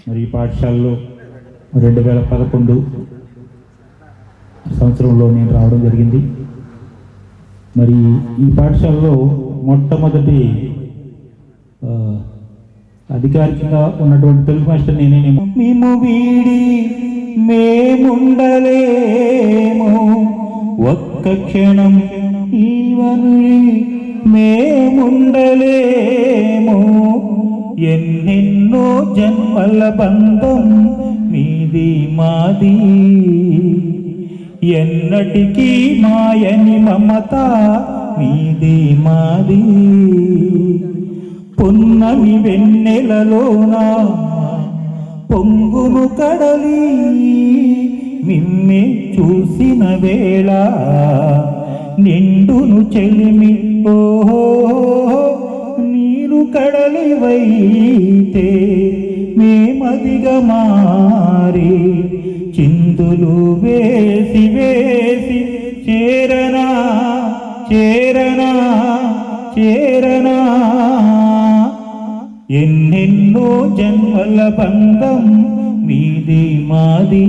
మరి ఈ పాఠశాలలో 2011 సంవత్సరంలో నేను రావడం జరిగింది. మరి ఈ పాఠశాలలో మొట్టమొదటి అధికారికంగా ఉన్నటువంటి తెలుగు మాస్టర్ నేనేనేమో. మేము వీడి మేముండలేము ఒక్క క్షణం ఈవనుడి మేముండలేము, ఎన్నెన్నో జన్మల బంధం మీది మాది, ఎన్నటికీ మాయని మమత మీది మాది. పున్నమి వెన్నెలలోన పొంగును కడలి మిమ్మే చూసిన వేళ నిండును చెలిమి ఓహో నీరు కడలివైతే మేమదిగా మారి చిందులు వేసి వేసి చేరనా చేరనా చేరనా, ఎన్నెన్నో జన్మల బంధం మీది మాది.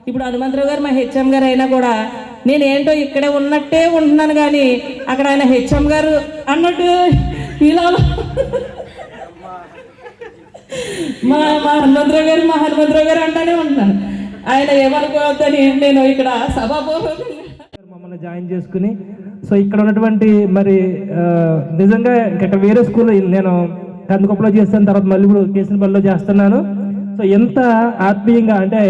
ఇప్పుడు హనుమంతరావు గారు మా హెచ్ఎం గారు అయినా కూడా నేనేంటో ఇక్కడే ఉన్నట్టే ఉంటున్నాను, కానీ అక్కడ ఆయన హెచ్ఎం గారు అన్నట్టు ఇలా మా హనుమంతరావు గారు అంటానే ఉంటున్నాను. ఆయన ఏమనుకోవద్దని నేను ఇక్కడ సభాపూర్వకంగా మమ్మల్ని జాయిన్ చేసుకుని, సో ఇక్కడ ఉన్నటువంటి మరి నిజంగా ఇక్కడ వేరే స్కూల్లో నేను కందుకొప్పలో చేస్తాను, తర్వాత మళ్ళీ ఇప్పుడు కేసినపల్లిలో చేస్తున్నాను. సో ఎంత ఆత్మీయంగా అంటే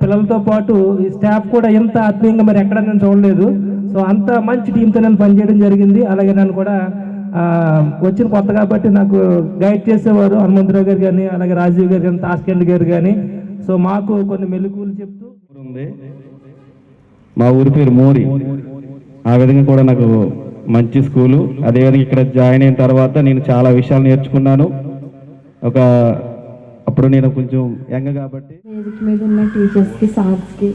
పిల్లలతో పాటు ఈ స్టాఫ్ కూడా ఎంత ఆత్మీయంగా మరి ఎక్కడ నేను చూడలేదు. సో అంత మంచి టీంతో నేను పనిచేయడం జరిగింది. అలాగే నన్ను కూడా వచ్చిన కొత్త కాబట్టి నాకు గైడ్ చేసేవారు హనుమంతరావు గారు కానీ, అలాగే రాజీవ్ గారు కానీ, తాస్కెండ్ గారు కానీ. సో మాకు కొన్ని మెలకువలు చెప్తూ ఉంది. మా ఊరి పేరు మోరి. ఆ విధంగా కూడా నాకు మంచి స్కూలు. అదేవిధంగా ఇక్కడ జాయిన్ అయిన తర్వాత నేను చాలా విషయాలు నేర్చుకున్నాను. అప్పుడు నేను కొంచెం యంగ్ కాబట్టి వేదిక మీద ఉన్న టీచర్స్కి, సార్స్కి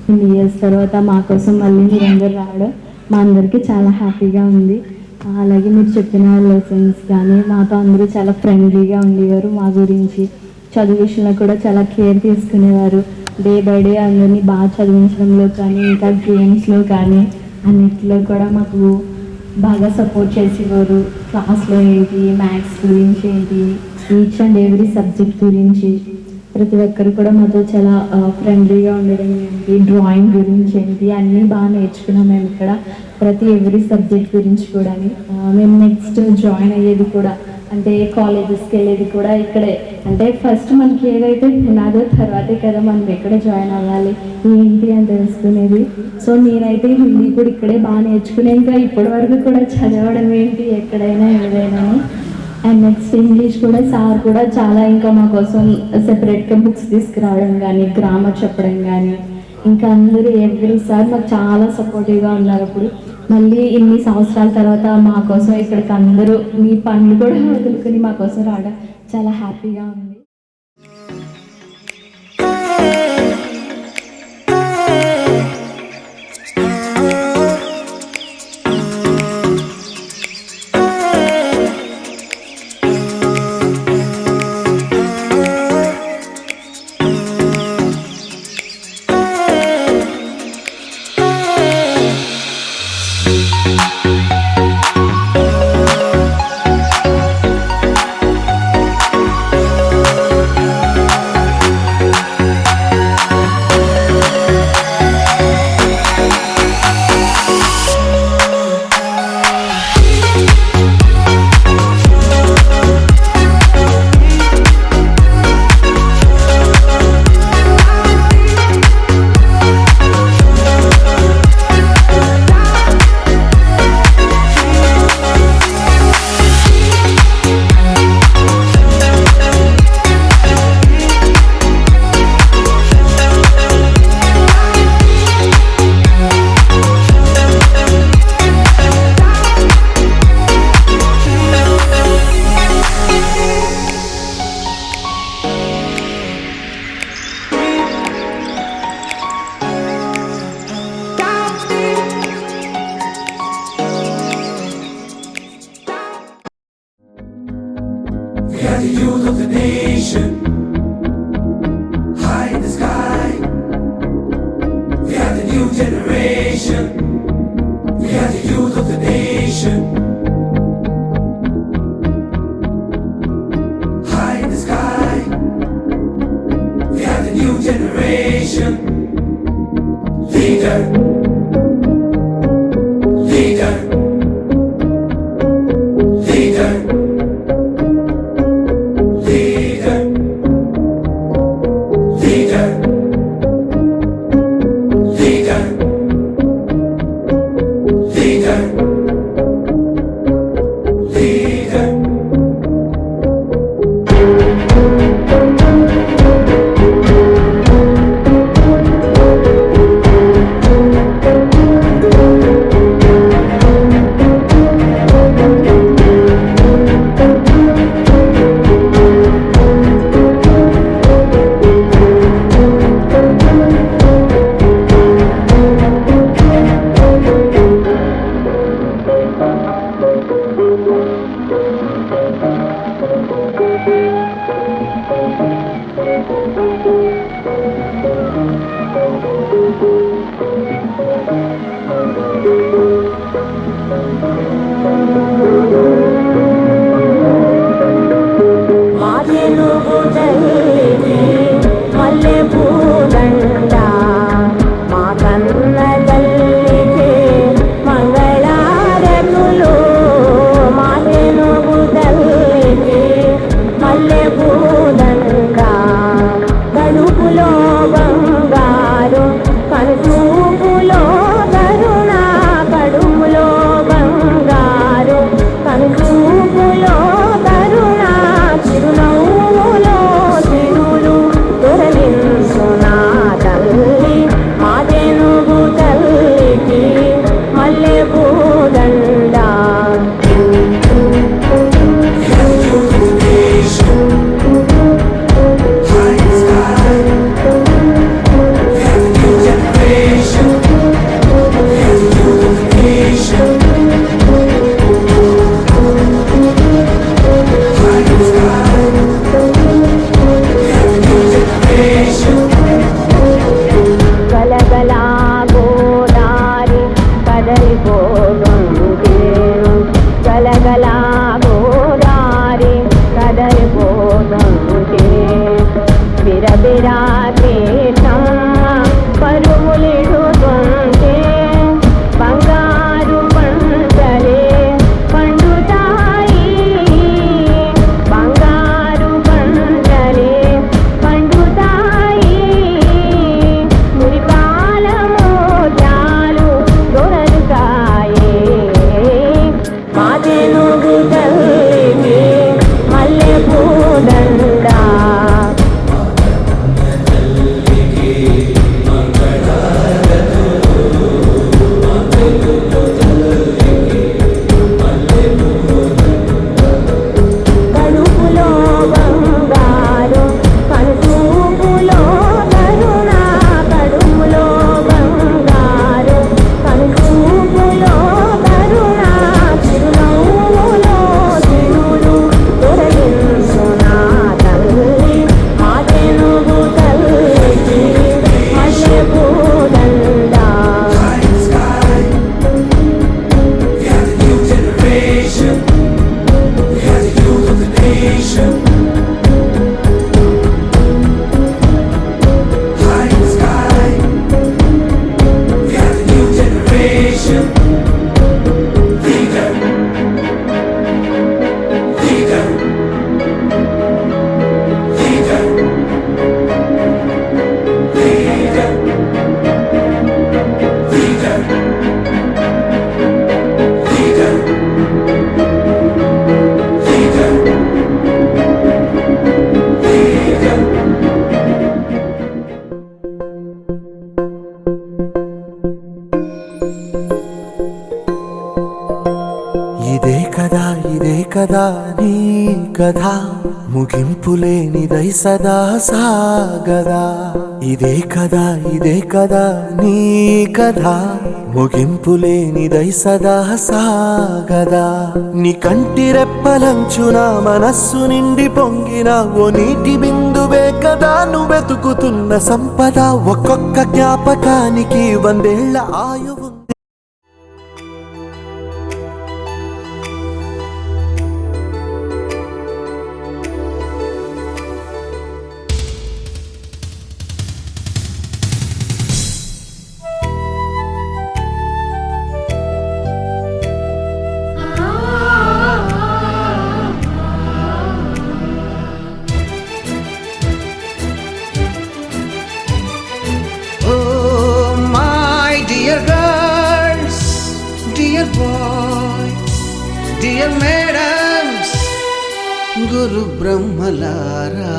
ఇన్ని ఇయర్స్ తర్వాత మా కోసం మళ్ళీ మీరందరూ రావడం మా అందరికీ చాలా హ్యాపీగా ఉంది. అలాగే మీరు చెప్పిన లెసన్స్ కానీ మాతో అందరూ చాలా ఫ్రెండ్లీగా ఉండేవారు. మా గురించి చదువు విషయంలో కూడా చాలా కేర్ తీసుకునేవారు. డే బై డే అందరినీ బాగా చదివించడంలో కానీ, ఇంకా గేమ్స్లో కానీ అన్నిటిలో కూడా మాకు బాగా సపోర్ట్ చేసేవారు. క్లాస్లో ఏంటి, మ్యాథ్స్ గురించి ఏంటి, ఈచ్ అండ్ ఎవ్రీ సబ్జెక్ట్ గురించి ప్రతి ఒక్కరు కూడా మాతో చాలా ఫ్రెండ్లీగా ఉండడం ఏంటి, డ్రాయింగ్ గురించి ఏంటి అన్నీ బాగా నేర్చుకున్నాం మేము ఇక్కడ. ప్రతి ఎవ్రీ సబ్జెక్ట్ గురించి కూడా మేము నెక్స్ట్ జాయిన్ అయ్యేది కూడా అంటే కాలేజెస్కి వెళ్ళేది కూడా ఇక్కడే. అంటే ఫస్ట్ మనకి ఏదైతే ఉన్నదో తర్వాతే కదా మనం ఎక్కడ జాయిన్ అవ్వాలి ఏంటి అని తెలుసుకునేది. సో నేనైతే హిందీ కూడా ఇక్కడే బాగా నేర్చుకునే, ఇంకా ఇప్పటి వరకు కూడా చదవడం ఏంటి ఎక్కడైనా ఏదైనా. అండ్ నెక్స్ట్ ఇంగ్లీష్ కూడా సార్ కూడా చాలా ఇంకా మా కోసం సెపరేట్గా బుక్స్ తీసుకురావడం కానీ, గ్రామర్ చెప్పడం కానీ, ఇంకా అందరూ ఎవ్రీసారి మాకు చాలా సపోర్టివ్గా ఉన్నారు. అప్పుడు మళ్ళీ ఇన్ని సంవత్సరాల తర్వాత మా కోసం ఇక్కడికి అందరూ మీ పనులు కూడా వదులుకొని మా కోసం రావడం చాలా హ్యాపీగా ఉంది. We are the youth of the nation. High in the sky. We are the new generation. We are the youth of the nation. High in the sky. We are the new generation. Leader. Leader. Leader. Leader. Leader. Leader. Leader. Leader. ఇదే కదా నీ కథ ముగింపులేనిదై సదా సాగదా. ఇదే కదా నీ కథ ముగింపు లేనిదై సదా సాగదా నీ కంటి రెప్పలంచున మనస్సు నిండి పొంగిన ఓ నీటి బిందువే కదా నువ్వెతుకుతున్న సంపద ఒక్కొక్క జ్ఞాపకానికి 100 ఏళ్ల ఆయువు డియర్ మేడమ్స్ గురు బ్రహ్మలారా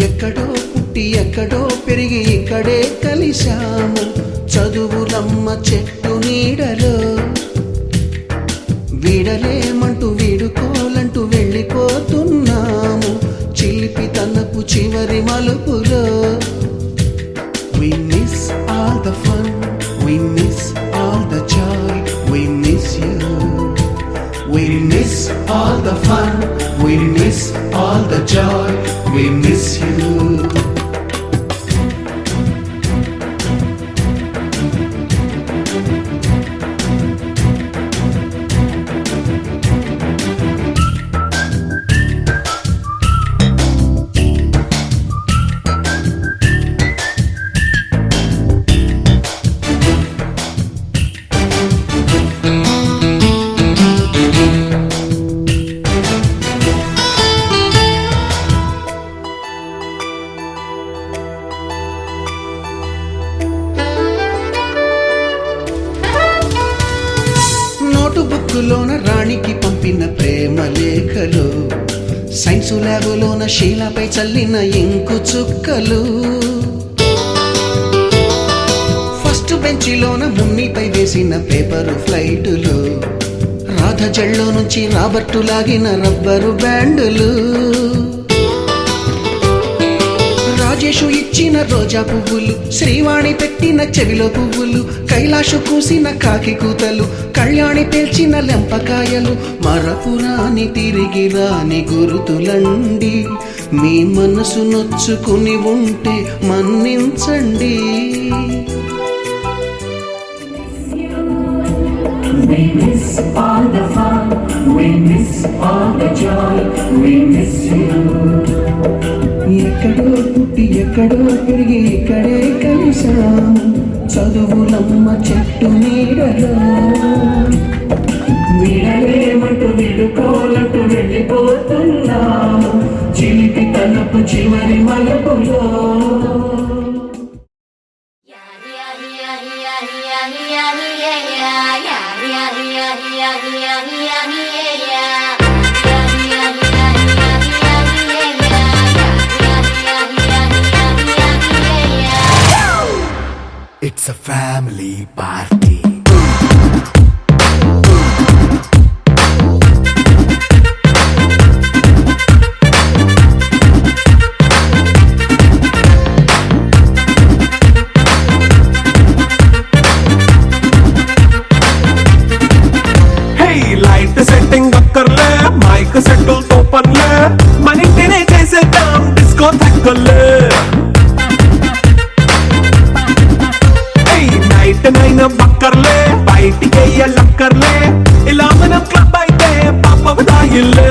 ఎక్కడో పుట్టి ఎక్కడో పెరిగి ఇక్కడే కలిశాము చదువులమ్మ చెట్టు నీడలో వీడలేమంటూ వీడుకోలంటూ వెళ్ళిపోతున్నాము చిలిపి తనపు చివరి మలుపులో We miss all the fun, we miss all the joy, we miss you. We miss all the fun, we miss all the joy, we miss you. బుక్కులోన రాణికి పంపిన ప్రేమ లేఖలు సైన్సు ల్యాబులోన శీలపై చల్లిన ఇంకు చుక్కలు ఫస్ట్ బెంచిలోన మున్నిపై వేసిన పేపరు ఫ్లైటులు రాధ జల్లో నుంచి రాబర్టు లాగిన rubber బ్యాండులు Rajesh ఇచ్చిన రోజా పువ్వులు శ్రీవాణి పెట్టిన చెవిలో పువ్వులు కైలాషు కూసిన కాకి కూతలు కళ్యాణి పేల్చిన లెంపకాయలు మరపురాని తిరిగి రాని గురుతులండి మీ మనసు నొచ్చుకుని ఉంటే మన్నించండి We miss all the fun, we miss all the joy, we miss you. ఎక్కడో పుట్టి ఎక్కడో పెరిగి ఇక్కడే కలిసాము చదువులమ్మ చెట్టు నీడలో వీడలేమంటూ విడుకోలంటూ వెళ్ళిపోతున్నాము చిలిపి తలపు చివరి మలుపులో It's a family party. Hey, light setting అక్కర్లే మైక్ సెట్టుల్ తో పనిలే మన ఇంటినే చేసేద్దాం డిస్కో థక్కర్లే నైట్ నైన్ బక్కర్లే బయటికి లక్కర్లే ఇలా మనం క్లబ్ అయితే పాప దాయిల్లే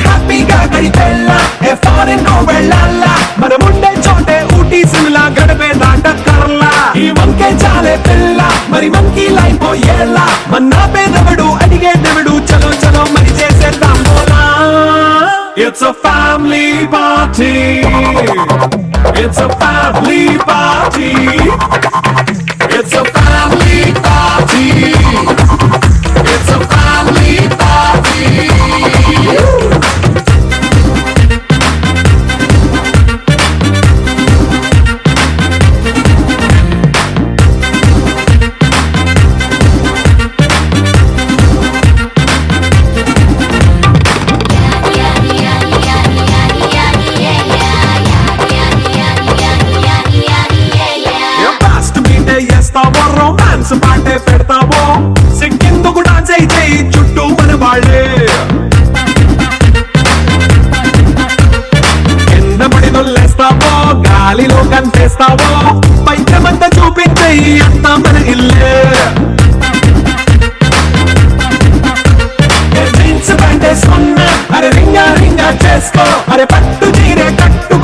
హ్యాపీగా గడిపెళ్ళ ఏ ఫారెన్ కో వెళ్ళాల మనం ఉండే చోటే ఊటీ సిమ్లా గడిపే దాటక్కర్లా ఈ వంకే చాలే పిల్ల మరి మనకి లైఫ్ ఏళ్ళ మన్నా పేదవడు అడిగే దేవుడు చలో చలో మరి చేసేద్దాం బోలా It's a family party. It's a family party. It's a family party. It's a family party. Yeah. Dance చేయి చుట్టూ మన వాళ్ళే కింద పడి దొల్లేస్తావో గాలిలో కనిపిస్తావో పైకమంతా చూపించేయి అంతా మన ఇల్లే జీన్స్ ప్యాంటేసుకున్నా అరే రింగా రింగా చేసుకో అరే పట్టు చీరే కట్టు